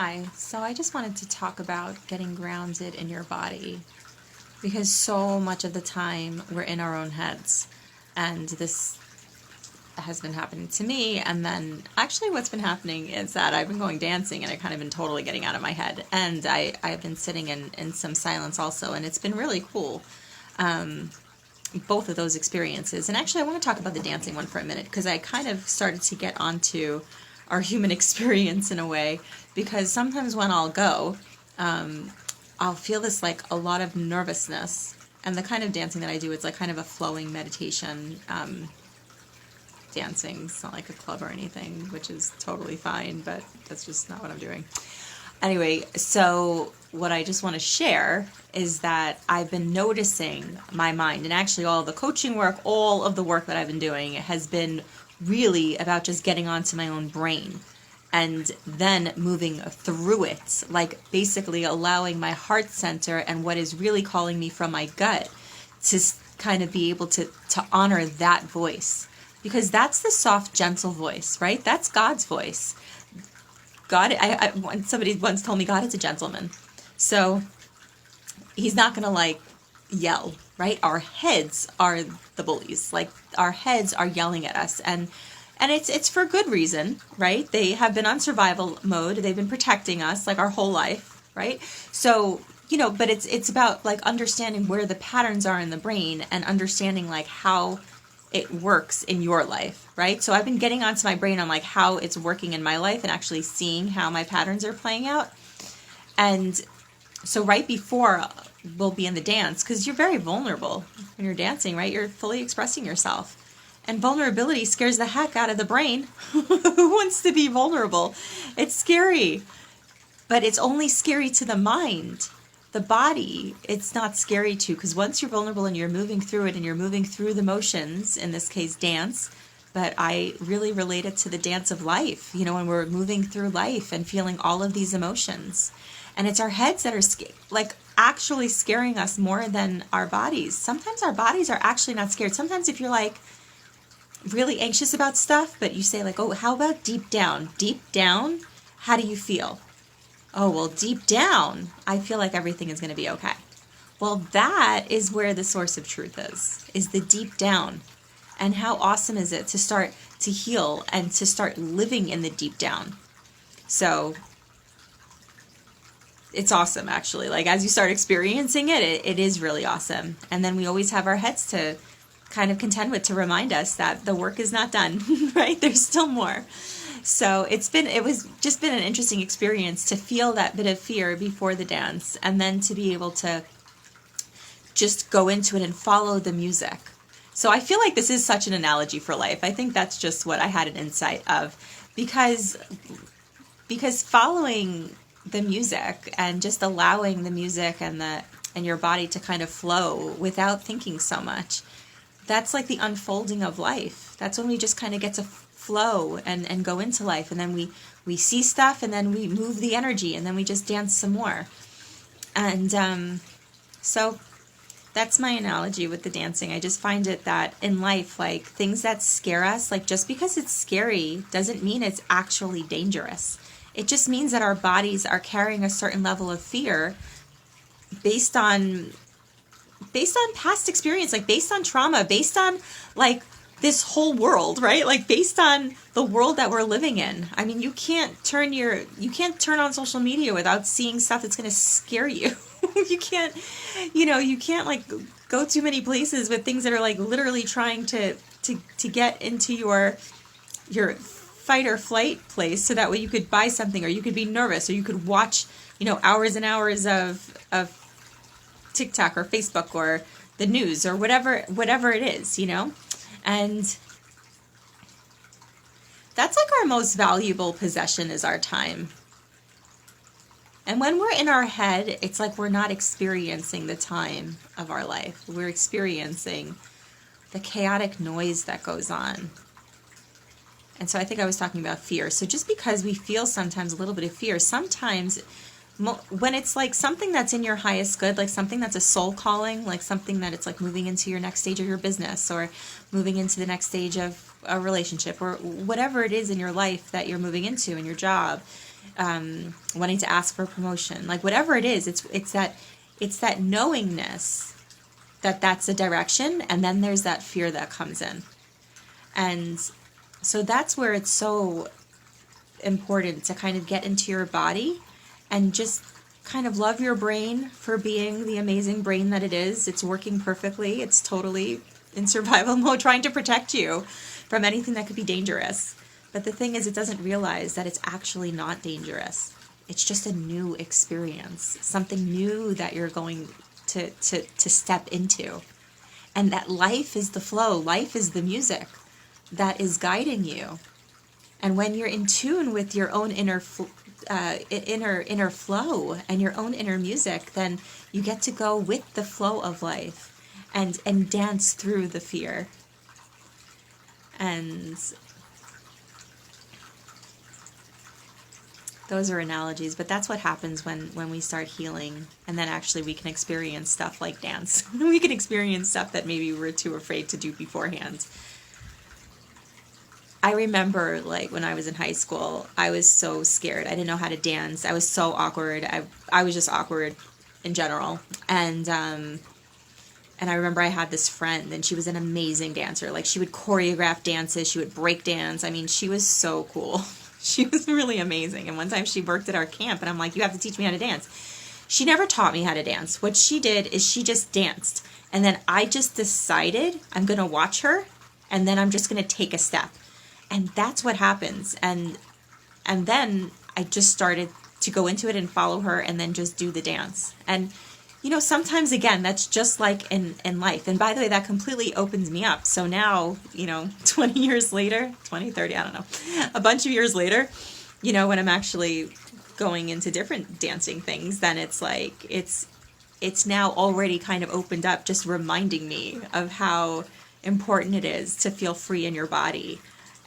Hi, so I just wanted to talk about getting grounded in your body because so much of the time we're in our own heads. And this has been happening to me. And then actually, what's been happening is that I've been going dancing and I've kind of been totally getting out of my head. And I've been sitting in some silence also, and it's been really cool. Both of those experiences. And actually, I want to talk about the dancing one for a minute because I kind of started to get onto our human experience in a way, because sometimes when I'll go, I'll feel this like a lot of nervousness. And the kind of dancing that I do, it's like kind of a flowing meditation dancing. It's not like a club or anything, which is totally fine, but that's just not what I'm doing. Anyway, so what I just want to share is that I've been noticing my mind, and actually all the coaching work, all of the work that I've been doing has been really about just getting onto my own brain and then moving through it, like basically allowing my heart center and what is really calling me from my gut to kind of be able to honor that voice, because that's the soft, gentle voice, right? That's God's voice. God, somebody once told me God is a gentleman. So he's not going to like yell, right? Our heads are the bullies. Like our heads are yelling at us, and it's for good reason, right? They have been on survival mode. They've been protecting us like our whole life, right? So, but it's about like understanding where the patterns are in the brain and understanding like how it works in your life, right? So I've been getting onto my brain on like how it's working in my life and actually seeing how my patterns are playing out. And so right before we'll be in the dance, because you're very vulnerable when you're dancing, right? You're fully expressing yourself. And vulnerability scares the heck out of the brain. Who wants to be vulnerable? It's scary. But it's only scary to the mind. The body, it's not scary to, because once you're vulnerable and you're moving through it and you're moving through the motions, in this case dance, but I really relate it to the dance of life, when we're moving through life and feeling all of these emotions. And it's our heads that are like actually scaring us more than our bodies. Sometimes our bodies are actually not scared. Sometimes if you're like really anxious about stuff, but you say like, oh, how about deep down? Deep down, how do you feel? Oh, well, deep down, I feel like everything is going to be okay. Well, that is where the source of truth is the deep down. And how awesome is it to start to heal and to start living in the deep down? So it's awesome, actually. Like as you start experiencing it, it is really awesome. And then we always have our heads to kind of contend with to remind us that the work is not done, right? There's still more. So it was just been an interesting experience to feel that bit of fear before the dance, and then to be able to just go into it and follow the music. So I feel like this is such an analogy for life. I think that's just what I had an insight of, because following the music and just allowing the music and your body to kind of flow without thinking so much, that's like the unfolding of life. That's when we just kind of get to flow and go into life, and then we see stuff, and then we move the energy, and then we just dance some more. And so that's my analogy with the dancing. I just find it that in life, like things that scare us, like just because it's scary doesn't mean it's actually dangerous. It just means that our bodies are carrying a certain level of fear based on past experience, like based on trauma, based on like this whole world, right? Like based on the world that we're living in. I mean, you can't turn on social media without seeing stuff that's going to scare you. You can't like go too many places with things that are like literally trying to get into your fight or flight place, so that way you could buy something, or you could be nervous, or you could watch, hours and hours of TikTok or Facebook or the news or whatever it is, And that's like our most valuable possession is our time. And when we're in our head, it's like we're not experiencing the time of our life. We're experiencing the chaotic noise that goes on. And so I think I was talking about fear. So just because we feel sometimes a little bit of fear, sometimes when it's like something that's in your highest good, like something that's a soul calling, like something that it's like moving into your next stage of your business, or moving into the next stage of a relationship, or whatever it is in your life that you're moving into in your job, wanting to ask for promotion, like whatever it is, it's that knowingness that that's the direction, and then there's that fear that comes in. And so that's where it's so important to kind of get into your body and just kind of love your brain for being the amazing brain that it is. It's working perfectly. It's totally in survival mode, trying to protect you from anything that could be dangerous. But the thing is, it doesn't realize that it's actually not dangerous. It's just a new experience, something new that you're going to step into. And that life is the flow. Life is the music that is guiding you. And when you're in tune with your own inner flow and your own inner music, then you get to go with the flow of life and dance through the fear. And those are analogies, but that's what happens when we start healing. And then actually we can experience stuff like dance. We can experience stuff that maybe we were too afraid to do beforehand. I remember, like, when I was in high school, I was so scared. I didn't know how to dance. I was so awkward. I was just awkward in general. And I remember I had this friend, and she was an amazing dancer. Like, she would choreograph dances. She would break dance. I mean, she was so cool. She was really amazing. And one time she worked at our camp, and I'm like, you have to teach me how to dance. She never taught me how to dance. What she did is she just danced. And then I just decided I'm going to watch her, and then I'm just going to take a step. And that's what happens. And then I just started to go into it and follow her and then just do the dance. And, you know, sometimes, again, that's just like in life. And by the way, that completely opens me up. So now, you know, 20 years later, 20, 30, I don't know, a bunch of years later, you know, when I'm actually going into different dancing things, then it's like, it's now already kind of opened up, just reminding me of how important it is to feel free in your body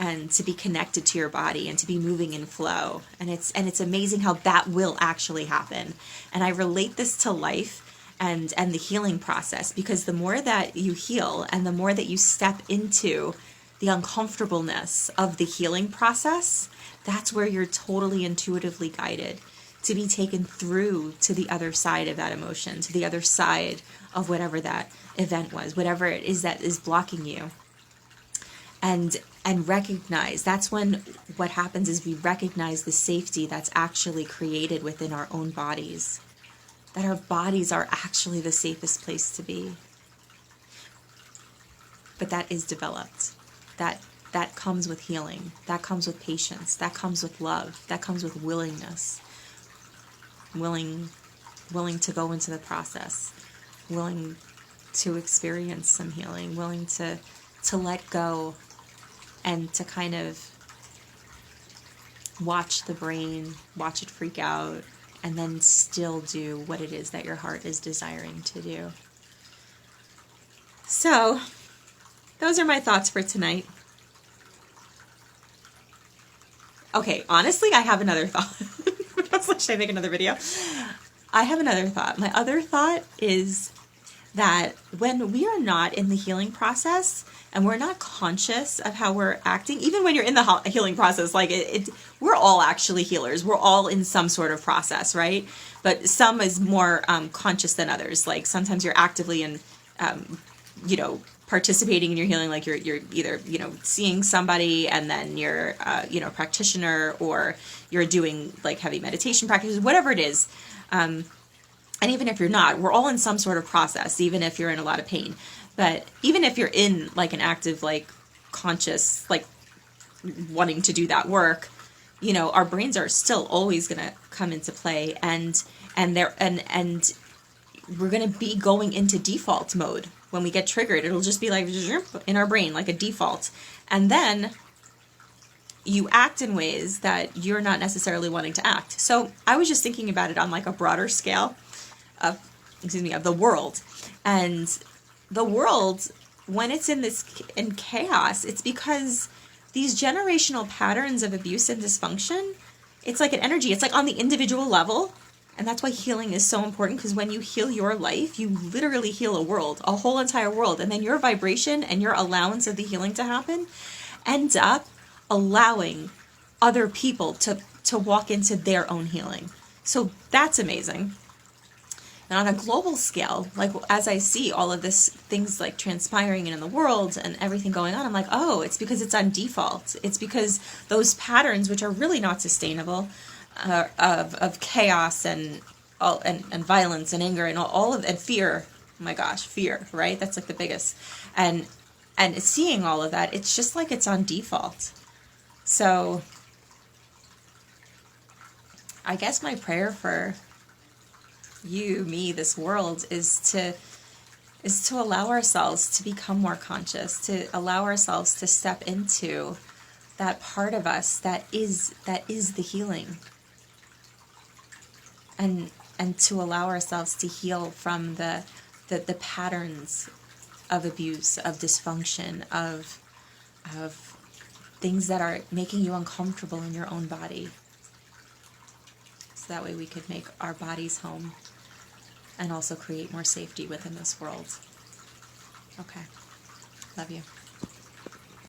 and to be connected to your body and to be moving in flow. And it's amazing how that will actually happen. And I relate this to life and the healing process, because the more that you heal and the more that you step into the uncomfortableness of the healing process, that's where you're totally intuitively guided to be taken through to the other side of that emotion, to the other side of whatever that event was, whatever it is that is blocking you. And recognize, that's when what happens is we recognize the safety that's actually created within our own bodies. That our bodies are actually the safest place to be. But that is developed. That comes with healing. That comes with patience. That comes with love. That comes with willingness. Willing to go into the process. Willing to experience some healing. Willing to let go. And to kind of watch the brain, watch it freak out, and then still do what it is that your heart is desiring to do. So, those are my thoughts for tonight. Okay, honestly, I have another thought. Should I make another video? I have another thought. My other thought is that when we are not in the healing process and we're not conscious of how we're acting, even when you're in the healing process, like we're all actually healers. We're all in some sort of process, right? But some is more conscious than others. Like sometimes you're actively and, participating in your healing, like you're either, seeing somebody and then you're, a practitioner, or you're doing like heavy meditation practices, whatever it is. And even if you're not, we're all in some sort of process, even if you're in a lot of pain. But even if you're in like an active, like conscious, like wanting to do that work, our brains are still always going to come into play, and we're going to be going into default mode. When we get triggered, it'll just be like in our brain, like a default. And then you act in ways that you're not necessarily wanting to act. So I was just thinking about it on like a broader scale of the world. And the world, when it's in chaos, it's because these generational patterns of abuse and dysfunction, it's like an energy. It's like on the individual level. And that's why healing is so important, because when you heal your life, you literally heal a world, a whole entire world. And then your vibration and your allowance of the healing to happen ends up allowing other people to to walk into their own healing. So that's amazing. And on a global scale, like as I see all of this things like transpiring in the world and everything going on, I'm like, oh, it's because it's on default. It's because those patterns, which are really not sustainable, of chaos and violence and anger and all of and fear. Oh my gosh, fear, right? That's like the biggest. And seeing all of that, it's just like it's on default. So I guess my prayer for you, me, this world is to allow ourselves to become more conscious, to allow ourselves to step into that part of us that is the healing, and to allow ourselves to heal from the patterns of abuse, of dysfunction, of things that are making you uncomfortable in your own body. So that way we could make our bodies home and also create more safety within this world. Okay. Love you.